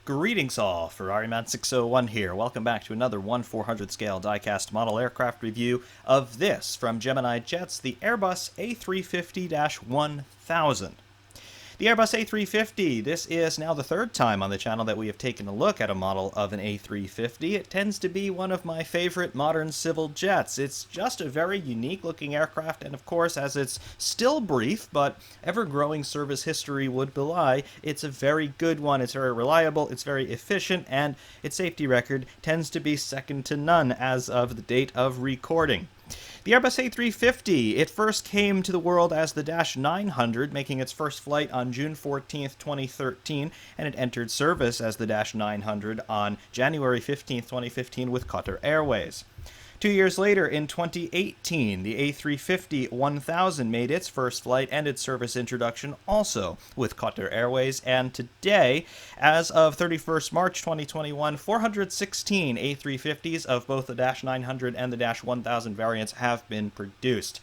Greetings all, Ferrari-Man 601 here. Welcome back to another 1/400 scale die-cast model aircraft review of this from Gemini Jets, the Airbus A350-1000. The Airbus A350, this is now the third time on the channel that we have taken a look at a model of an A350. It tends to be one of my favorite modern civil jets. It's just a very unique looking aircraft, and of course, as it's still brief but ever-growing service history would belie, it's a very good one. It's very reliable, it's very efficient, and its safety record tends to be second to none as of the date of recording. The Airbus A350, it first came to the world as the Dash 900, making its first flight on June 14th, 2013, and it entered service as the Dash 900 on January 15th, 2015 with Qatar Airways. 2 years later, in 2018, the A350-1000 made its first flight and its service introduction also with Qatar Airways, and today, as of 31st March 2021, 416 A350s of both the Dash 900 and the Dash 1000 variants have been produced.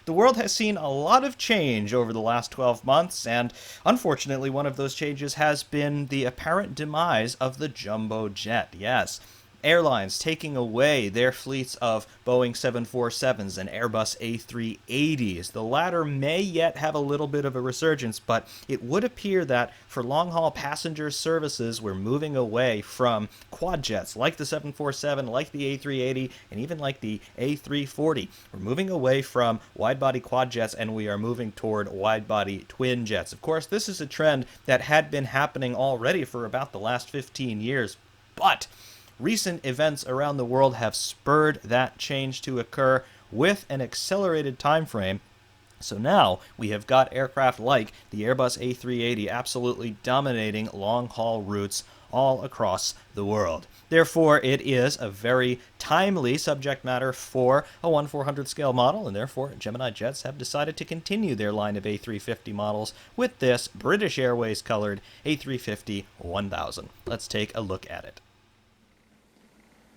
The world has seen a lot of change over the last 12 months, and unfortunately one of those changes has been the apparent demise of the jumbo jet. Yes, airlines taking away their fleets of Boeing 747s and Airbus A380s. The latter may yet have a little bit of a resurgence, but it would appear that for long-haul passenger services, we're moving away from quad jets like the 747, like the A380, and even like the A340. We're moving away from wide-body quad jets, and we are moving toward wide-body twin jets. Of course, this is a trend that had been happening already for about the last 15 years, but recent events around the world have spurred that change to occur with an accelerated time frame. So now we have got aircraft like the Airbus A380 absolutely dominating long-haul routes all across the world. Therefore, it is a very timely subject matter for a 1/400 scale model, and therefore Gemini Jets have decided to continue their line of A350 models with this British Airways colored A350-1000. Let's take a look at it.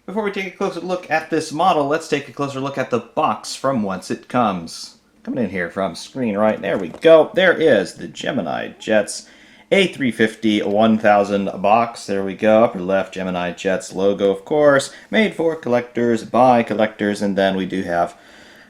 Before we take a closer look at this model, let's take a closer look at the box from whence it comes. Coming in here from screen right, there we go. There is the Gemini Jets A350-1000 box. There we go. Upper left, Gemini Jets logo, of course. Made for collectors, by collectors, and then we do have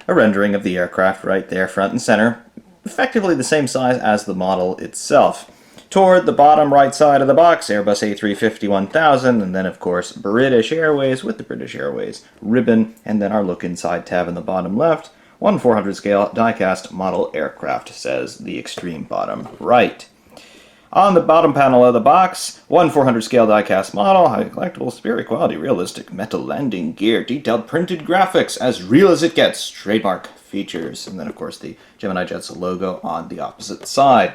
a rendering of the aircraft right there, front and center. Effectively the same size as the model itself. Toward the bottom right side of the box, Airbus A350-1000, and then of course British Airways with the British Airways ribbon, and then our look inside tab in the bottom left. 1/400 scale die-cast model aircraft, says the extreme bottom right. On the bottom panel of the box, 1/400 scale die-cast model, high collectible, superior quality, realistic metal landing gear, detailed printed graphics, as real as it gets, trademark features, and then of course the Gemini Jets logo on the opposite side.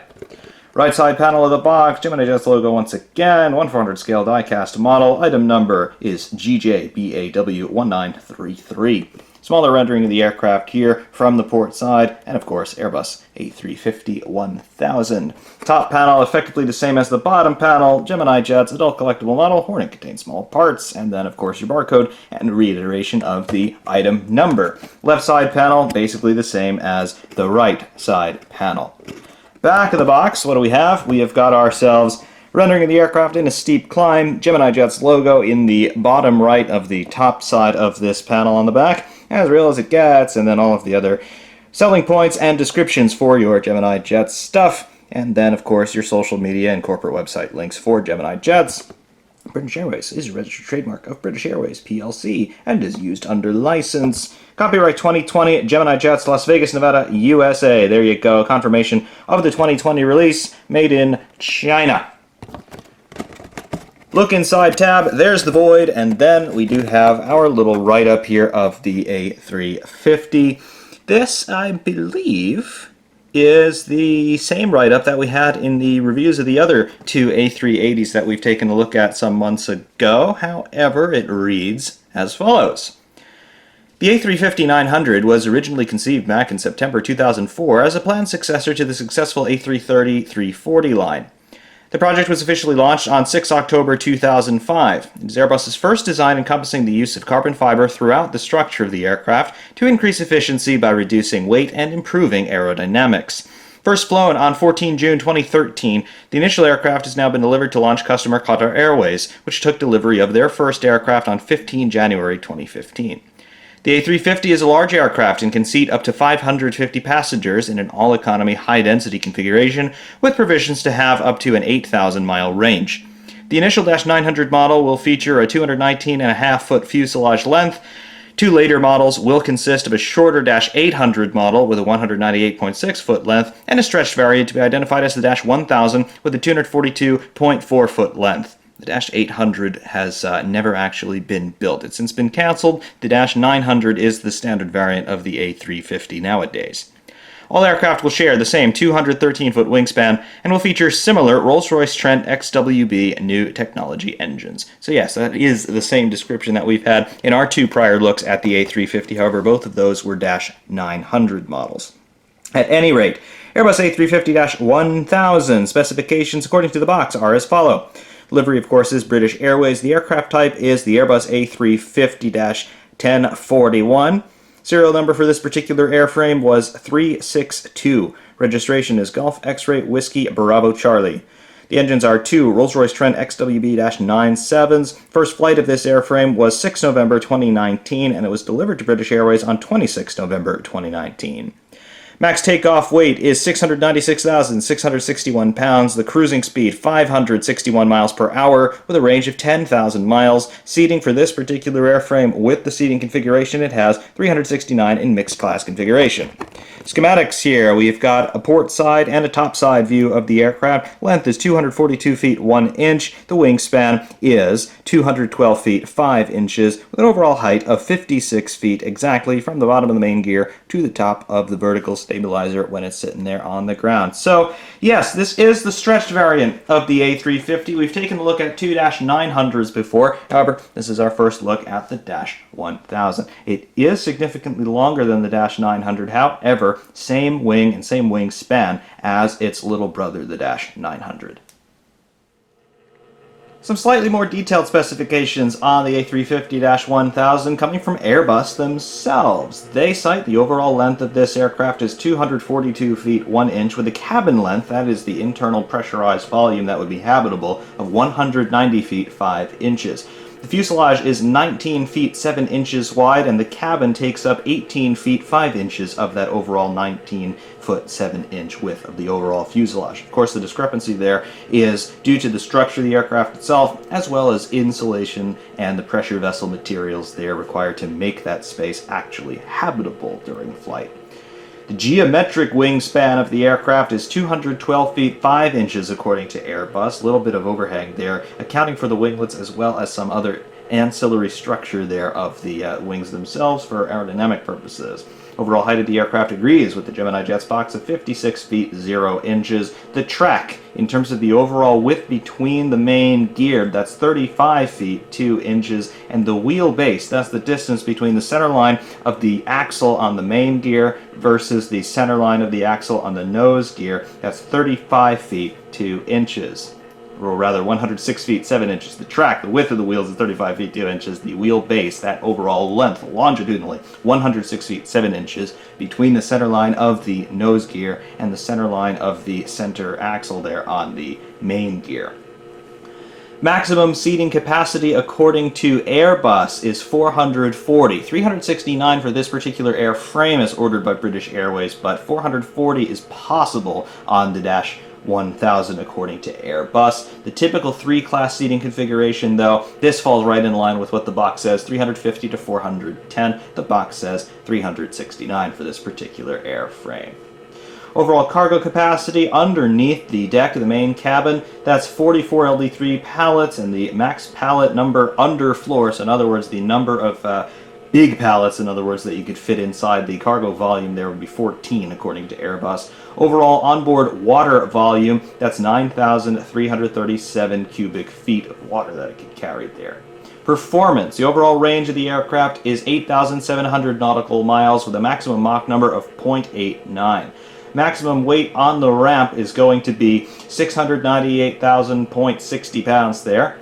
Right side panel of the box, Gemini Jets logo once again, 1/400 scale die-cast model. Item number is GJBAW1933. Smaller rendering of the aircraft here from the port side, and of course Airbus A350-1000. Top panel effectively the same as the bottom panel, Gemini Jets, adult collectible model, horn contains small parts, and then of course your barcode and reiteration of the item number. Left side panel basically the same as the right side panel. Back of the box, what do we have? We have got ourselves rendering of the aircraft in a steep climb, Gemini Jets logo in the bottom right of the top side of this panel on the back, as real as it gets, and then all of the other selling points and descriptions for your Gemini Jets stuff, and then of course your social media and corporate website links for Gemini Jets. British Airways is a registered trademark of British Airways PLC and is used under license. Copyright 2020, Gemini Jets, Las Vegas, Nevada, USA. There you go. Confirmation of the 2020 release, made in China. Look inside tab, there's the void, and then we do have our little write-up here of the A350. This, I believe, is the same write-up that we had in the reviews of the other two A380s that we've taken a look at some months ago. However, it reads as follows. The A350-900 was originally conceived back in September 2004 as a planned successor to the successful A330-340 line. The project was officially launched on 6 October 2005. It is Airbus's first design encompassing the use of carbon fiber throughout the structure of the aircraft to increase efficiency by reducing weight and improving aerodynamics. First flown on 14 June 2013, the initial aircraft has now been delivered to launch customer Qatar Airways, which took delivery of their first aircraft on 15 January 2015. The A350 is a large aircraft and can seat up to 550 passengers in an all-economy high-density configuration with provisions to have up to an 8,000-mile range. The initial -900 model will feature a 219.5-foot fuselage length. Two later models will consist of a shorter -800 model with a 198.6-foot length and a stretched variant to be identified as the -1000 with a 242.4-foot length. The -800 has never actually been built. It's since been canceled. The -900 is the standard variant of the A350 nowadays. All aircraft will share the same 213-foot wingspan and will feature similar Rolls-Royce Trent XWB new technology engines. So yes, that is the same description that we've had in our two prior looks at the A350. However, both of those were -900 models. At any rate, Airbus A350-1000 specifications according to the box are as follow. Delivery, of course, is British Airways. The aircraft type is the Airbus A350-1041. Serial number for this particular airframe was 362. Registration is Golf X-Ray Whiskey Bravo Charlie. The engines are two Rolls-Royce Trent XWB-97s. First flight of this airframe was 6 November 2019, and it was delivered to British Airways on 26 November 2019. Max takeoff weight is 696,661 pounds, the cruising speed 561 miles per hour with a range of 10,000 miles. Seating for this particular airframe with the seating configuration it has 369 in mixed class configuration. Schematics here, we've got a port side and a top side view of the aircraft. Length is 242 feet 1 inch. The wingspan is 212 feet 5 inches with an overall height of 56 feet exactly from the bottom of the main gear to the top of the vertical stabilizer when it's sitting there on the ground. So yes, this is the stretched variant of the A350. We've taken a look at two -900s before. However, this is our first look at the -1000. It is significantly longer than the -900. However, same wing and same wingspan as its little brother, the -900. Some slightly more detailed specifications on the A350-1000 coming from Airbus themselves. They cite the overall length of this aircraft is 242 feet 1 inch with a cabin length, that is the internal pressurized volume that would be habitable, of 190 feet 5 inches. The fuselage is 19 feet 7 inches wide, and the cabin takes up 18 feet 5 inches of that overall 19-foot 7-inch width of the overall fuselage. Of course, the discrepancy there is due to the structure of the aircraft itself, as well as insulation and the pressure vessel materials there required to make that space actually habitable during flight. The geometric wingspan of the aircraft is 212 feet 5 inches according to Airbus. A little bit of overhang there, accounting for the winglets as well as some other ancillary structure there of the wings themselves for aerodynamic purposes. Overall height of the aircraft agrees with the Gemini Jets box of 56 feet 0 inches. The track, in terms of the overall width between the main gear, that's 35 feet 2 inches, and the wheelbase, that's the distance between the center line of the axle on the main gear versus the center line of the axle on the nose gear, that's 35 feet 2 inches. Or rather 106 feet 7 inches. The track, the width of the wheels is 35 feet 2 inches. The wheel base, that overall length, longitudinally, 106 feet 7 inches between the center line of the nose gear and the center line of the center axle there on the main gear. Maximum seating capacity according to Airbus is 440. 369 for this particular airframe as ordered by British Airways, but 440 is possible on the -1000 according to Airbus. The typical 3-class seating configuration, though, this falls right in line with what the box says, 350 to 410. The box says 369 for this particular airframe. Overall cargo capacity underneath the deck of the main cabin, that's 44 LD3 pallets, and the max pallet number under floor, so in other words, the number of big pallets, in other words, that you could fit inside the cargo volume there would be 14 according to Airbus. Overall onboard water volume, that's 9,337 cubic feet of water that it could carry there. Performance, the overall range of the aircraft is 8,700 nautical miles with a maximum Mach number of 0.89. Maximum weight on the ramp is going to be 698,060 pounds there.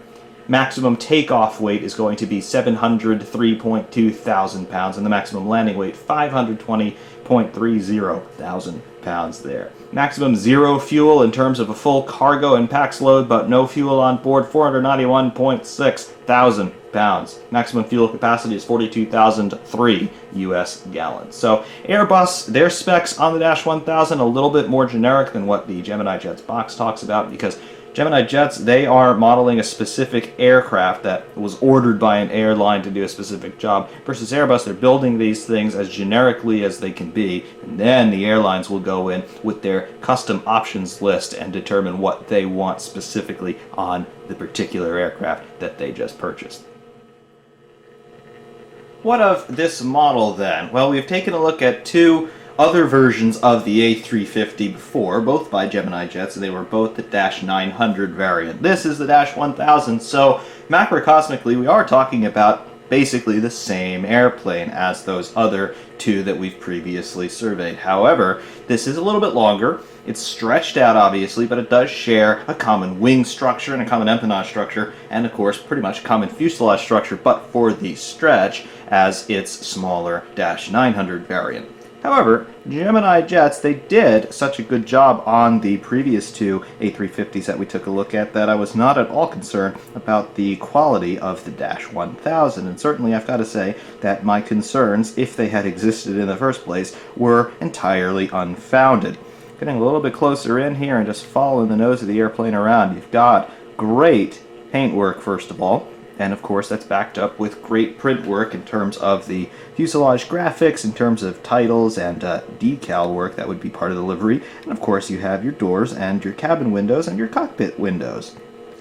Maximum takeoff weight is going to be 703.2 thousand pounds, and the maximum landing weight 520.30 thousand pounds there. Maximum zero fuel in terms of a full cargo and packs load, but no fuel on board, 491.6 thousand pounds. Maximum fuel capacity is 42,003 US gallons. So Airbus, their specs on the Dash 1000 a little bit more generic than what the Gemini Jets box talks about, because Gemini Jets, they are modeling a specific aircraft that was ordered by an airline to do a specific job, versus Airbus, they're building these things as generically as they can be, and then the airlines will go in with their custom options list and determine what they want specifically on the particular aircraft that they just purchased. What of this model then? Well, we've taken a look at two other versions of the A350 before, both by Gemini Jets, and they were both the Dash 900 variant. This is the Dash 1000, so macrocosmically we are talking about basically the same airplane as those other two that we've previously surveyed. However, this is a little bit longer. It's stretched out, obviously, but it does share a common wing structure and a common empennage structure, and of course pretty much a common fuselage structure, but for the stretch as its smaller Dash 900 variant. However, Gemini Jets, they did such a good job on the previous two A350s that we took a look at that I was not at all concerned about the quality of the Dash 1000. And certainly I've got to say that my concerns, if they had existed in the first place, were entirely unfounded. Getting a little bit closer in here and just following the nose of the airplane around, you've got great paintwork, first of all. And of course that's backed up with great print work in terms of the fuselage graphics, in terms of titles and decal work that would be part of the livery. And of course you have your doors and your cabin windows and your cockpit windows.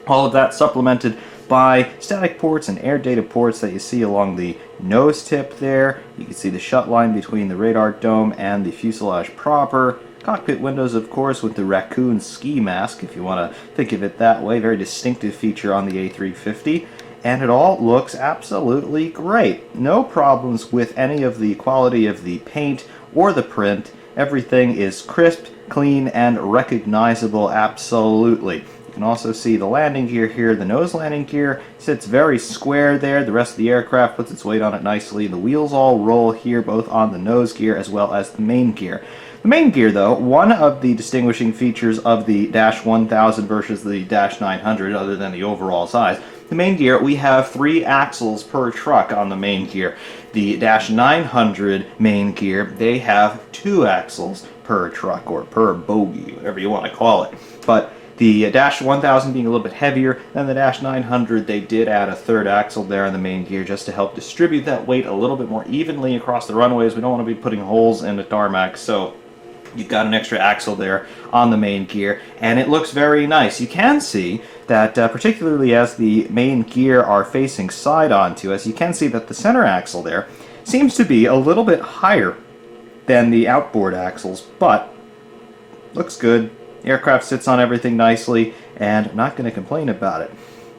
All of that supplemented by static ports and air data ports that you see along the nose tip there. You can see the shut line between the radar dome and the fuselage proper. Cockpit windows, of course, with the raccoon ski mask, if you want to think of it that way. Very distinctive feature on the A350. And it all looks absolutely great. No problems with any of the quality of the paint or the print. Everything is crisp, clean, and recognizable absolutely. You can also see the landing gear here. The nose landing gear sits very square there. The rest of the aircraft puts its weight on it nicely. The wheels all roll here, both on the nose gear as well as the main gear. The main gear, though, one of the distinguishing features of the Dash 1000 versus the Dash 900, other than the overall size, the main gear, we have 3 axles per truck on the main gear. The Dash 900 main gear, they have 2 axles per truck, or per bogie, whatever you want to call it. But the Dash 1000 being a little bit heavier than the Dash 900, they did add a 3rd axle there on the main gear just to help distribute that weight a little bit more evenly across the runways. We don't want to be putting holes in the tarmac, so you've got an extra axle there on the main gear, and it looks very nice. You can see that, particularly as the main gear are facing side onto us, you can see that the center axle there seems to be a little bit higher than the outboard axles, but looks good. The aircraft sits on everything nicely, and I'm not going to complain about it.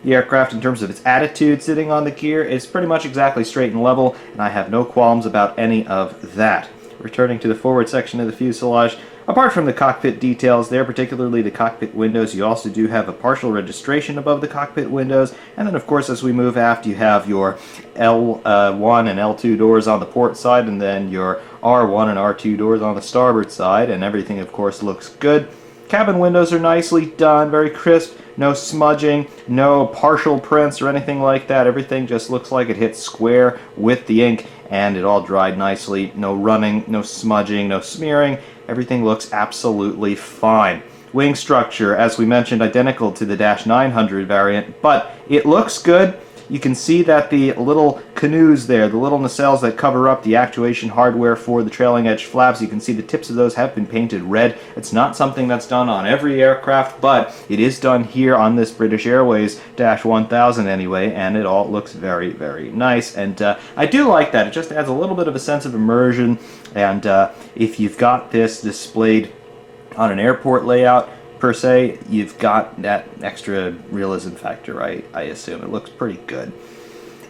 The aircraft, in terms of its attitude sitting on the gear, is pretty much exactly straight and level, and I have no qualms about any of that. Returning to the forward section of the fuselage, apart from the cockpit details there, particularly the cockpit windows, you also do have a partial registration above the cockpit windows, and then of course as we move aft you have your L1 and L2 doors on the port side, and then your R1 and R2 doors on the starboard side, and everything of course looks good. Cabin windows are nicely done, very crisp, no smudging, no partial prints or anything like that. Everything just looks like it hit square with the ink, and it all dried nicely. No running, no smudging, no smearing. Everything looks absolutely fine. Wing structure, as we mentioned, identical to the Dash 900 variant, but it looks good. You can see that the little canoes there, the little nacelles that cover up the actuation hardware for the trailing edge flaps, you can see the tips of those have been painted red. It's not something that's done on every aircraft, but it is done here on this British Airways Dash 1000 anyway, and it all looks very, very nice. And I do like that. It just adds a little bit of a sense of immersion, and if you've got this displayed on an airport layout, per se, you've got that extra realism factor, I assume. It looks pretty good.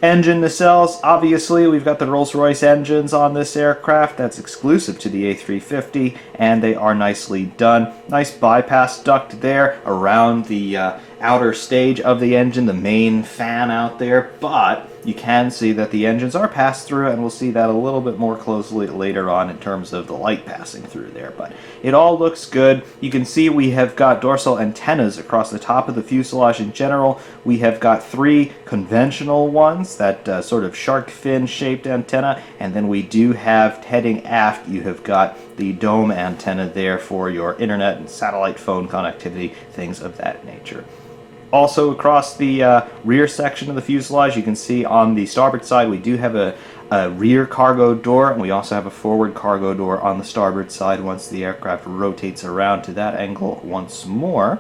Engine nacelles, obviously, we've got the Rolls-Royce engines on this aircraft. That's exclusive to the A350, and they are nicely done. Nice bypass duct there around the outer stage of the engine, the main fan out there, but you can see that the engines are passed through, and we'll see that a little bit more closely later on in terms of the light passing through there. But it all looks good. You can see we have got dorsal antennas across the top of the fuselage in general. We have got 3 conventional ones, that sort of shark fin shaped antenna, and then we do have, heading aft, you have got the dome antenna there for your internet and satellite phone connectivity, things of that nature. Also, across the rear section of the fuselage, you can see on the starboard side we do have a rear cargo door, and we also have a forward cargo door on the starboard side once the aircraft rotates around to that angle once more,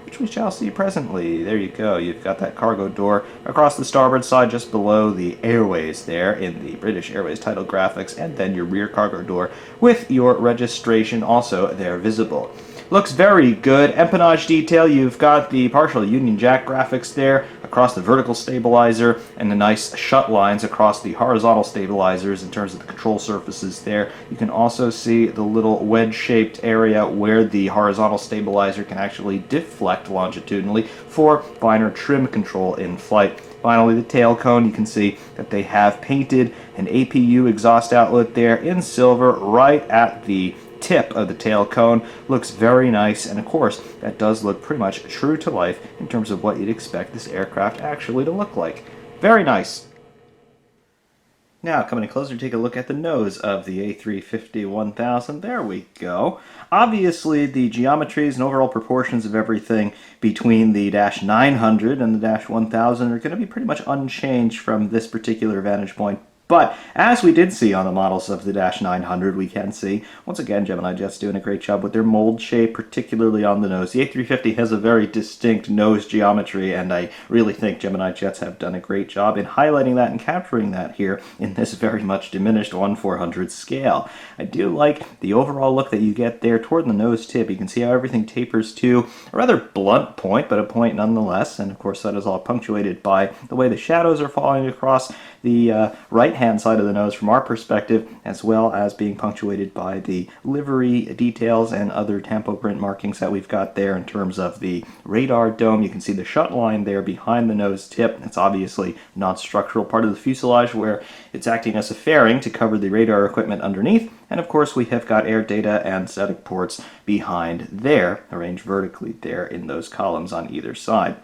which we shall see presently. There you go. You've got that cargo door across the starboard side just below the airways there in the British Airways title graphics, and then your rear cargo door with your registration also there visible. Looks very good. Empennage detail, you've got the partial Union Jack graphics there across the vertical stabilizer, and the nice shut lines across the horizontal stabilizers in terms of the control surfaces there. You can also see the little wedge-shaped area where the horizontal stabilizer can actually deflect longitudinally for finer trim control in flight. Finally, the tail cone, you can see that they have painted an APU exhaust outlet there in silver right at the tip of the tail cone. Looks very nice, and of course that does look pretty much true to life in terms of what you'd expect this aircraft actually to look like. Very nice. Now, coming in closer, take a look at the nose of the A350-1000. There we go. Obviously, the geometries and overall proportions of everything between the Dash 900 and the Dash 1000 are going to be pretty much unchanged from this particular vantage point. But as we did see on the models of the Dash 900, we can see, once again, Gemini Jets doing a great job with their mold shape, particularly on the nose. The A350 has a very distinct nose geometry, and I really think Gemini Jets have done a great job in highlighting that and capturing that here in this very much diminished 1/400 scale. I do like the overall look that you get there toward the nose tip. You can see how everything tapers to a rather blunt point, but a point nonetheless, and of course that is all punctuated by the way the shadows are falling across the right-hand side of the nose from our perspective, as well as being punctuated by the livery details and other tampo print markings that we've got there in terms of the radar dome. You can see the shut line there behind the nose tip. It's obviously a non-structural part of the fuselage where it's acting as a fairing to cover the radar equipment underneath. And of course we have got air data and static ports behind there, arranged vertically there in those columns on either side.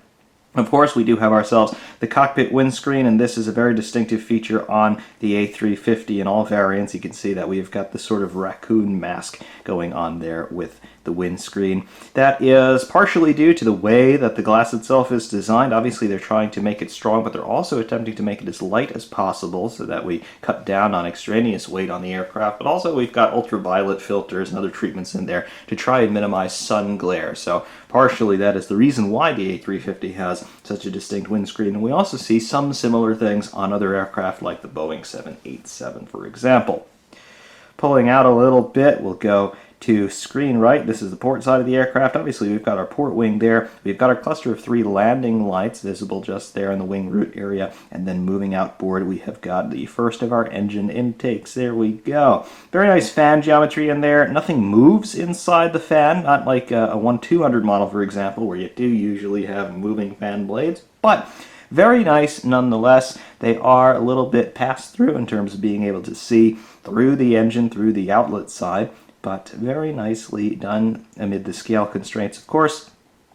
Of course, we do have ourselves the cockpit windscreen, and this is a very distinctive feature on the A350 in all variants. You can see that we've got this sort of raccoon mask going on there with the windscreen. That is partially due to the way that the glass itself is designed. Obviously, they're trying to make it strong, but they're also attempting to make it as light as possible so that we cut down on extraneous weight on the aircraft. But also, we've got ultraviolet filters and other treatments in there to try and minimize sun glare. So partially, that is the reason why the A350 has such a distinct windscreen. And we also see some similar things on other aircraft like the Boeing 787, for example. Pulling out a little bit, we'll go to screen right. This is the port side of the aircraft. Obviously, we've got our port wing there. We've got our cluster of 3 landing lights visible just there in the wing root area. And then moving outboard, we have got the first of our engine intakes. There we go. Very nice fan geometry in there. Nothing moves inside the fan, not like a 1200 model, for example, where you do usually have moving fan blades. But very nice nonetheless. They are a little bit passed through in terms of being able to see through the engine, through the outlet side, but very nicely done amid the scale constraints, of course.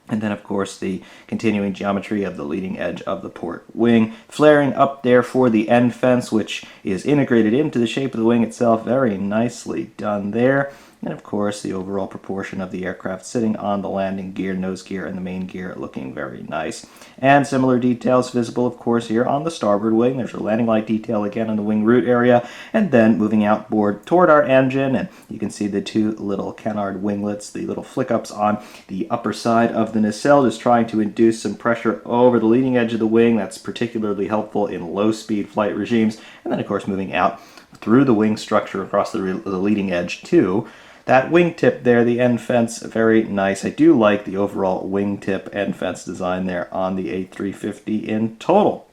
And then, of course, the continuing geometry of the leading edge of the port wing, flaring up there for the end fence, which is integrated into the shape of the wing itself. Very nicely done there. And of course, the overall proportion of the aircraft sitting on the landing gear, nose gear, and the main gear looking very nice. And similar details visible, of course, here on the starboard wing. There's a landing light detail again on the wing root area. And then moving outboard toward our engine, and you can see the 2 little canard winglets, the little flick-ups on the upper side of the nacelle, just trying to induce some pressure over the leading edge of the wing. That's particularly helpful in low-speed flight regimes. And then, of course, moving out through the wing structure across the leading edge, too. That wingtip there, the end fence, very nice. I do like the overall wingtip end fence design there on the A350 in total.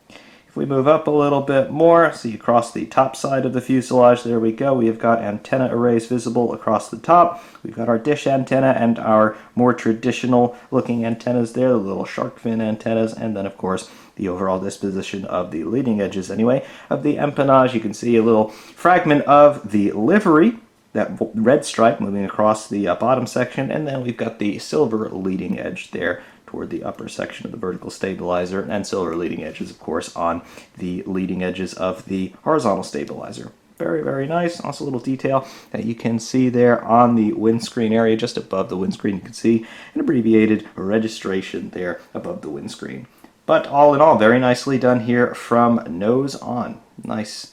If If we move up a little bit more, see across the top side of the fuselage, there we go. We have got antenna arrays visible across the top. We've got our dish antenna and our more traditional looking antennas there, the little shark fin antennas, and then of course the overall disposition of the leading edges anyway of the empennage. You can see a little fragment of the livery, that red stripe moving across the bottom section, and then we've got the silver leading edge there toward the upper section of the vertical stabilizer, and silver leading edges, of course, on the leading edges of the horizontal stabilizer. Very, very nice. Also a little detail that you can see there on the windscreen area, just above the windscreen. You can see an abbreviated registration there above the windscreen. But all in all, very nicely done here from nose on. Nice.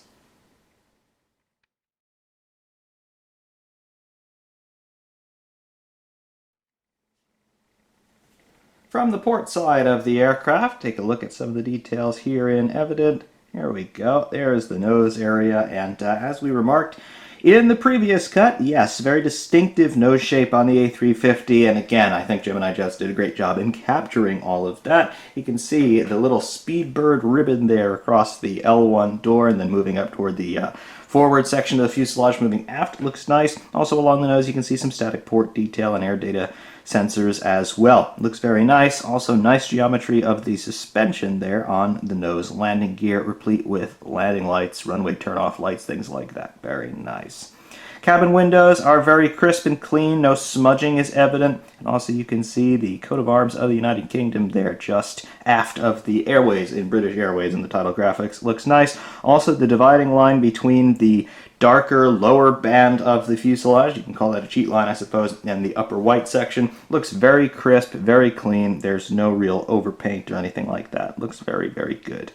From the port side of the aircraft, take a look at some of the details here in evident. Here we go. There's the nose area, and as we remarked in the previous cut, yes, very distinctive nose shape on the A350, and again, I think Gemini Jets did a great job in capturing all of that. You can see the little Speedbird ribbon there across the L1 door, and then moving up toward the forward section of the fuselage, moving aft. Looks nice. Also along the nose, you can see some static port detail and air data sensors as well. Looks very nice. Also nice geometry of the suspension there on the nose landing gear, replete with landing lights, runway turn-off lights, things like that. Very nice. Cabin windows are very crisp and clean. No smudging is evident. And also you can see the coat of arms of the United Kingdom there just aft of the Airways in British Airways in the title graphics. Looks nice. Also the dividing line between the darker lower band of the fuselage, you can call that a cheat line I suppose, and the upper white section looks very crisp, very clean. There's no real overpaint or anything like that. Looks very, very good.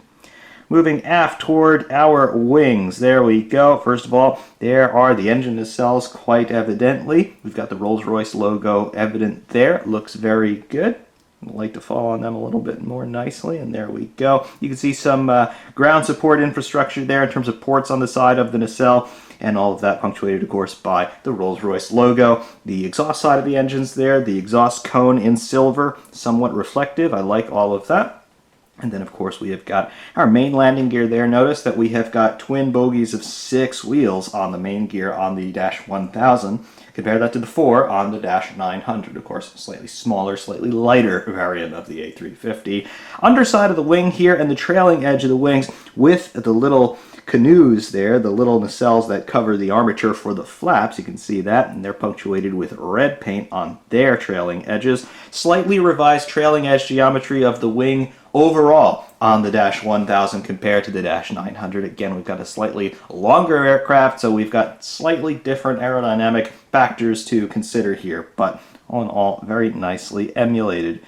Moving aft toward our wings, there we go. First of all, there are the engine nacelles quite evidently. We've got the Rolls-Royce logo evident there. Looks very good. I'd like to fall on them a little bit more nicely, and there we go. You can see some ground support infrastructure there in terms of ports on the side of the nacelle, and all of that punctuated, of course, by the Rolls-Royce logo. The exhaust side of the engine's there, the exhaust cone in silver, somewhat reflective. I like all of that. And then, of course, we have got our main landing gear there. Notice that we have got twin bogies of 6 wheels on the main gear on the Dash 1000. Compare that to the 4 on the Dash 900. Of course, slightly smaller, slightly lighter variant of the A350. Underside of the wing here and the trailing edge of the wings with the little canoes there, the little nacelles that cover the armature for the flaps. You can see that, and they're punctuated with red paint on their trailing edges. Slightly revised trailing edge geometry of the wing overall on the Dash 1000 compared to the Dash 900. Again, we've got a slightly longer aircraft, so we've got slightly different aerodynamic factors to consider here, but all in all, very nicely emulated.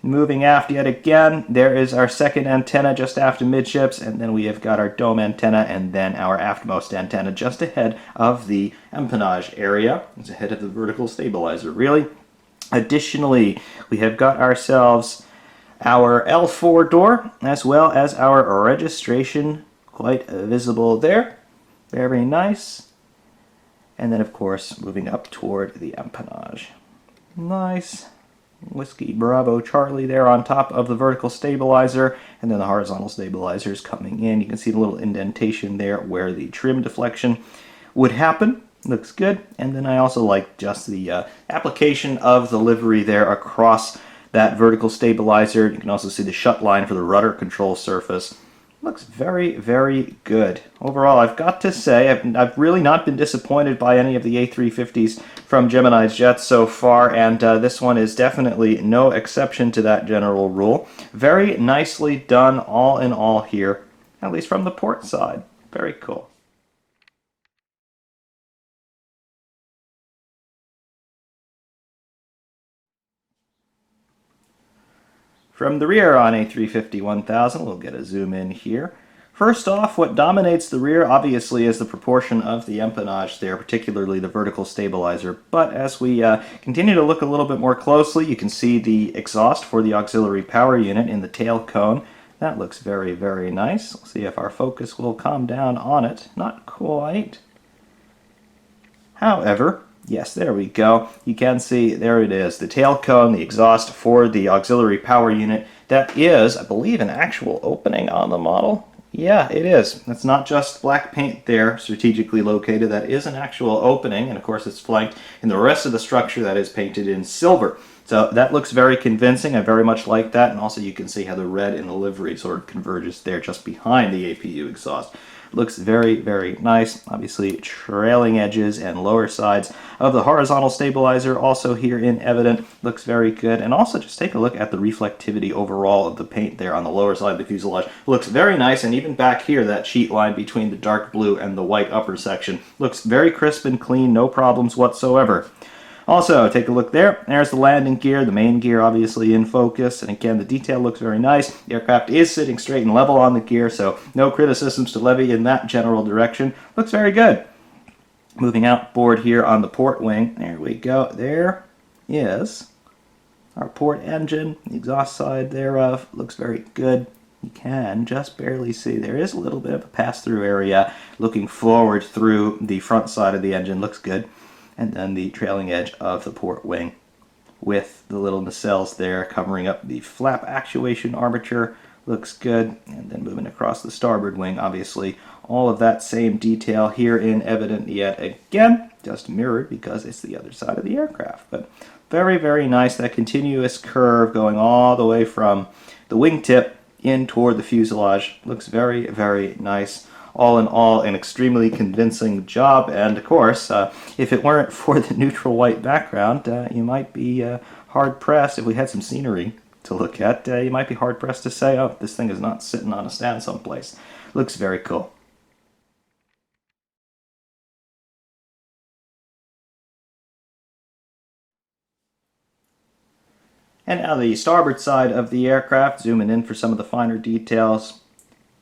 Moving aft yet again, there is our second antenna just aft of midships, and then we have got our dome antenna and then our aftmost antenna just ahead of the empennage area. It's ahead of the vertical stabilizer, really. Additionally, we have got ourselves our L4 door, as well as our registration, quite visible there. Very nice. And then, of course, moving up toward the empennage. Nice. Whiskey Bravo Charlie there on top of the vertical stabilizer, and then the horizontal stabilizer is coming in. You can see the little indentation there where the trim deflection would happen. Looks good. And then I also like just the application of the livery there across that vertical stabilizer. You can also see the shut line for the rudder control surface. Looks very, very good. Overall, I've got to say, I've really not been disappointed by any of the A350s from Gemini Jets so far, and this one is definitely no exception to that general rule. Very nicely done all in all here, at least from the port side. Very cool. From the rear on A350-1000, we'll get a zoom in here. First off, what dominates the rear obviously is the proportion of the empennage there, particularly the vertical stabilizer. But as we continue to look a little bit more closely, you can see the exhaust for the auxiliary power unit in the tail cone. That looks very, very nice. We'll see if our focus will calm down on it. Not quite. However, yes, there we go. You can see, there it is, the tail cone, the exhaust for the auxiliary power unit. That is, I believe, an actual opening on the model. Yeah, it is. It's not just black paint there strategically located. That is an actual opening, and of course it's flanked in the rest of the structure that is painted in silver. So that looks very convincing. I very much like that, and also you can see how the red in the livery sort of converges there just behind the APU exhaust. Looks very, very nice. Obviously, trailing edges and lower sides of the horizontal stabilizer also here in evident. Looks very good. And also just take a look at the reflectivity overall of the paint there on the lower side of the fuselage. Looks very nice. And even back here, that sheet line between the dark blue and the white upper section looks very crisp and clean. No problems whatsoever. Also, take a look there. There's the landing gear, the main gear obviously in focus, and again, the detail looks very nice. The aircraft is sitting straight and level on the gear, so no criticisms to levy in that general direction. Looks very good. Moving outboard here on the port wing, there we go. There is our port engine, the exhaust side thereof. Looks very good. You can just barely see there is a little bit of a pass-through area looking forward through the front side of the engine. Looks good. And then the trailing edge of the port wing with the little nacelles there covering up the flap actuation armature. Looks good. And then moving across the starboard wing, obviously all of that same detail here in evident yet again, just mirrored because it's the other side of the aircraft. But very, very nice, that continuous curve going all the way from the wingtip in toward the fuselage. Looks very, very nice. All in all, an extremely convincing job, and of course, if it weren't for the neutral white background, you might be hard-pressed, if we had some scenery to look at, you might be hard-pressed to say, oh, this thing is not sitting on a stand someplace. Looks very cool. And now the starboard side of the aircraft, zooming in for some of the finer details.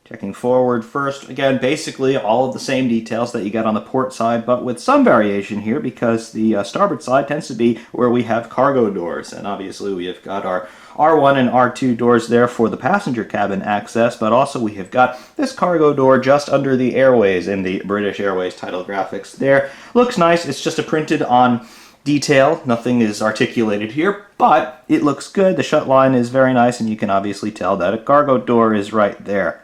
Checking forward first, again, basically all of the same details that you got on the port side, but with some variation here because the starboard side tends to be where we have cargo doors. And obviously we have got our R1 and R2 doors there for the passenger cabin access, but also we have got this cargo door just under the airways in the British Airways title graphics there. Looks nice. It's just a printed on detail. Nothing is articulated here, but it looks good. The shut line is very nice, and you can obviously tell that a cargo door is right there.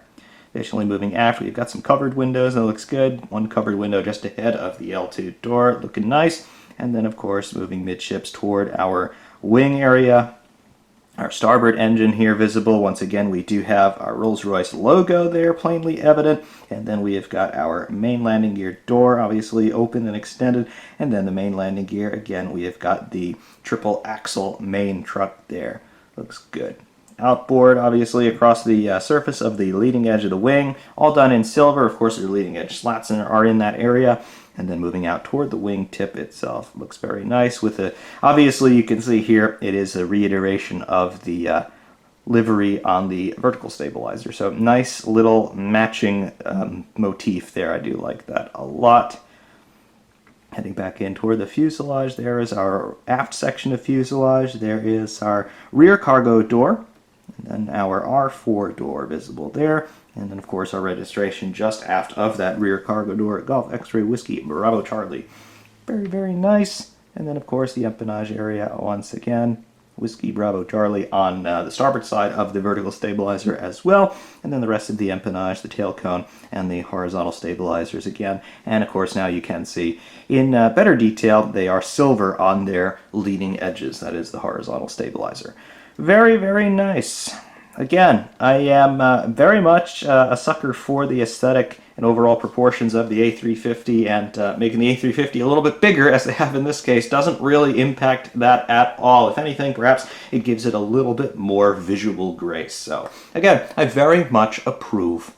Additionally, moving aft, we've got some covered windows. That looks good. One covered window just ahead of the L2 door, looking nice. And then, of course, moving midships toward our wing area. Our starboard engine here visible. Once again, we do have our Rolls-Royce logo there plainly evident. And then we have got our main landing gear door obviously open and extended. And then the main landing gear, again, we have got the triple axle main truck there. Looks good. Outboard, obviously, across the surface of the leading edge of the wing, all done in silver. Of course, the leading edge slats are in that area. And then moving out toward the wing tip itself. Looks very nice with the, obviously you can see here, it is a reiteration of the livery on the vertical stabilizer. So nice little matching motif there. I do like that a lot. Heading back in toward the fuselage, there is our aft section of fuselage. There is our rear cargo door. And then our R4 door visible there. And then, of course, our registration just aft of that rear cargo door. Golf X-Ray Whiskey Bravo Charlie. Very, very nice. And then, of course, the empennage area once again. Whiskey Bravo Charlie on the starboard side of the vertical stabilizer as well. And then the rest of the empennage, the tail cone, and the horizontal stabilizers again. And, of course, now you can see in better detail, they are silver on their leading edges. That is the horizontal stabilizer. Very, very nice. Again, I am very much a sucker for the aesthetic and overall proportions of the A350, and making the A350 a little bit bigger, as they have in this case, doesn't really impact that at all. If anything, perhaps it gives it a little bit more visual grace. So, again, I very much approve.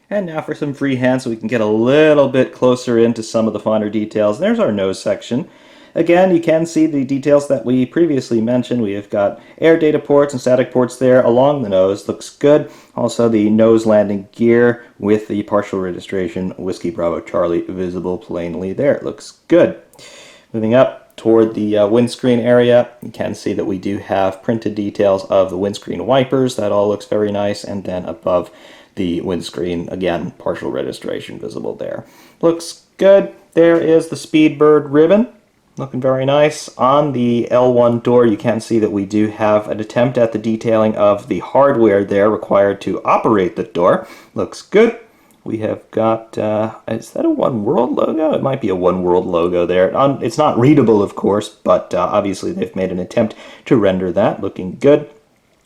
And now for some freehand so we can get a little bit closer into some of the finer details. There's our nose section. Again, you can see the details that we previously mentioned. We have got air data ports and static ports there along the nose. Looks good. Also the nose landing gear with the partial registration Whiskey Bravo Charlie visible plainly there. It looks good. Moving up toward the windscreen area, you can see that we do have printed details of the windscreen wipers. That all looks very nice. And then above the windscreen, again, partial registration visible there. Looks good. There is the Speedbird ribbon. Looking very nice. On the L1 door, you can see that we do have an attempt at the detailing of the hardware there required to operate the door. Looks good. We have got, is that a One World logo? It might be a One World logo there. It's not readable, of course, but obviously they've made an attempt to render that. Looking good.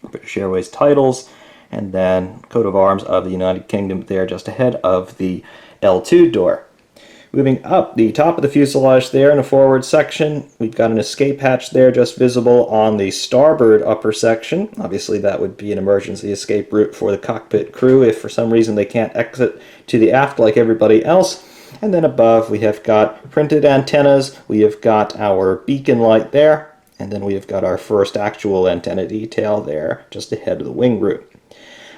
British Airways titles, and then coat of arms of the United Kingdom there just ahead of the L2 door. Moving up the top of the fuselage there in the forward section, we've got an escape hatch there just visible on the starboard upper section. Obviously that would be an emergency escape route for the cockpit crew if for some reason they can't exit to the aft like everybody else. And then above we have got printed antennas, we have got our beacon light there, and then we have got our first actual antenna detail there just ahead of the wing route.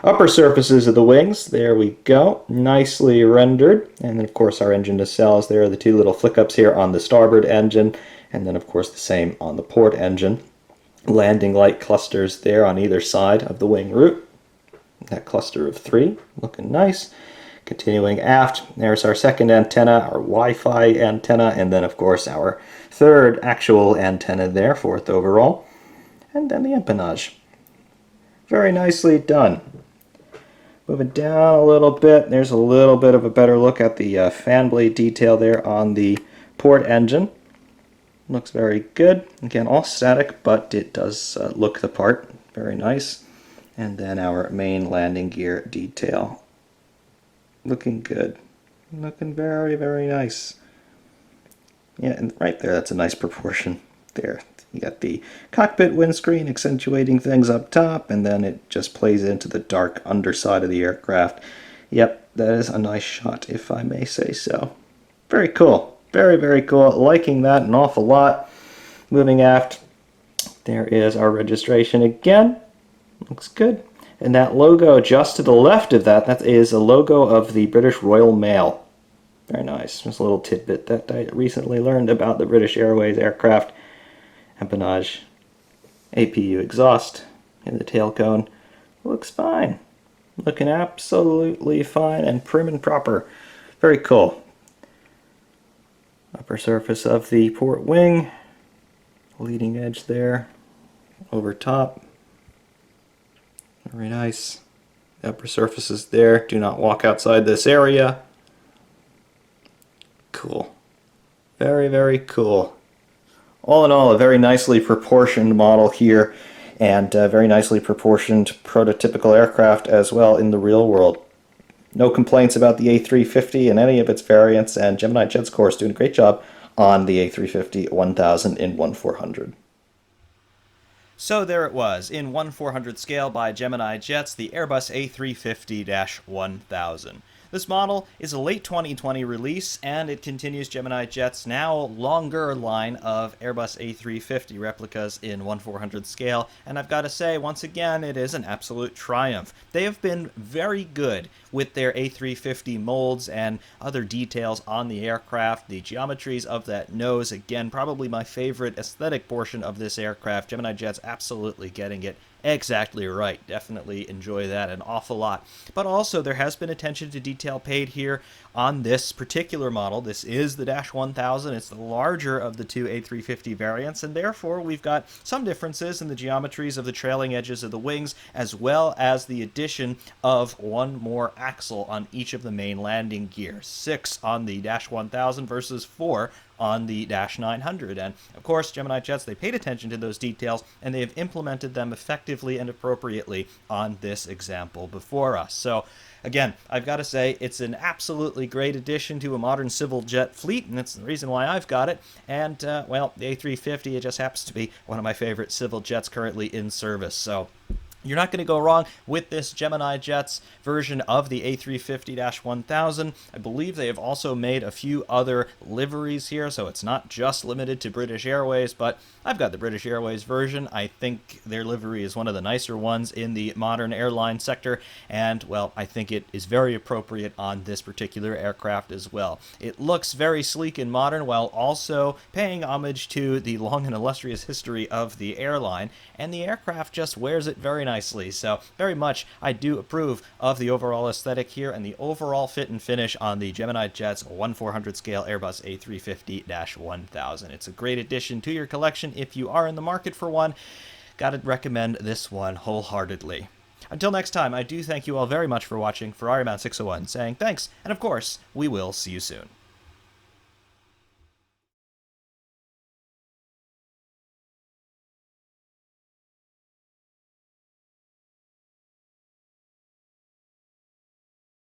Upper surfaces of the wings, there we go, nicely rendered. And then of course our engine nacelles, there are the two little flick-ups here on the starboard engine, and then of course the same on the port engine. Landing light clusters there on either side of the wing route. That cluster of three, looking nice. Continuing aft, there's our second antenna, our Wi-Fi antenna, and then of course our third actual antenna there, fourth overall. And then the empennage. Very nicely done. Moving down a little bit, there's a little bit of a better look at the fan blade detail there on the port engine. Looks very good. Again, all static, but it does look the part. Very nice. And then our main landing gear detail. Looking good. Looking very, very nice. Yeah, and right there, that's a nice proportion there. You got the cockpit windscreen accentuating things up top, and then it just plays into the dark underside of the aircraft. Yep, that is a nice shot, if I may say so. Very cool. Very, very cool. Liking that an awful lot. Moving aft, there is our registration again. Looks good. And that logo just to the left of that, that is a logo of the British Royal Mail. Very nice. Just a little tidbit that I recently learned about the British Airways aircraft. Empennage, APU exhaust in the tail cone. Looks fine. Looking absolutely fine and prim and proper. Very cool. Upper surface of the port wing. Leading edge there. Over top. Very nice. The upper surfaces there. Do not walk outside this area. Cool. Very, very cool. All in all, a very nicely proportioned model here, and a very nicely proportioned prototypical aircraft as well in the real world. No complaints about the A350 and any of its variants, and Gemini Jets, of course, doing a great job on the A350-1000 in 1/400. So there it was, in 1/400 scale by Gemini Jets, the Airbus A350-1000. This model is a late 2020 release, and it continues Gemini Jets' now longer line of Airbus A350 replicas in 1/400 scale, and I've got to say, once again, it is an absolute triumph. They have been very good with their A350 molds and other details on the aircraft. The geometries of that nose, again, probably my favorite aesthetic portion of this aircraft. Gemini Jets absolutely getting it exactly right. Definitely enjoy that an awful lot. But also there has been attention to detail paid here on this particular model. This is the Dash 1000. It's the larger of the two A350 variants, and therefore we've got some differences in the geometries of the trailing edges of the wings, as well as the addition of one more axle on each of the main landing gears. 6 on the Dash 1000 versus 4 on the Dash 900. And of course, Gemini Jets, they paid attention to those details, and they have implemented them effectively and appropriately on this example before us. So again, I've got to say, it's an absolutely great addition to a modern civil jet fleet, and that's the reason why I've got it. And, well, the A350, it just happens to be one of my favorite civil jets currently in service. So you're not going to go wrong with this Gemini Jets version of the A350-1000. I believe they have also made a few other liveries here, so it's not just limited to British Airways, but I've got the British Airways version. I think their livery is one of the nicer ones in the modern airline sector, and, well, I think it is very appropriate on this particular aircraft as well. It looks very sleek and modern while also paying homage to the long and illustrious history of the airline, and the aircraft just wears it very nicely. nicely. So very much I do approve of the overall aesthetic here and the overall fit and finish on the Gemini Jets 1/400 scale Airbus A350-1000. It's a great addition to your collection if you are in the market for one. Gotta recommend this one wholeheartedly. Until next time, I do thank you all very much for watching. For Ironman 601 saying thanks, and of course, we will see you soon.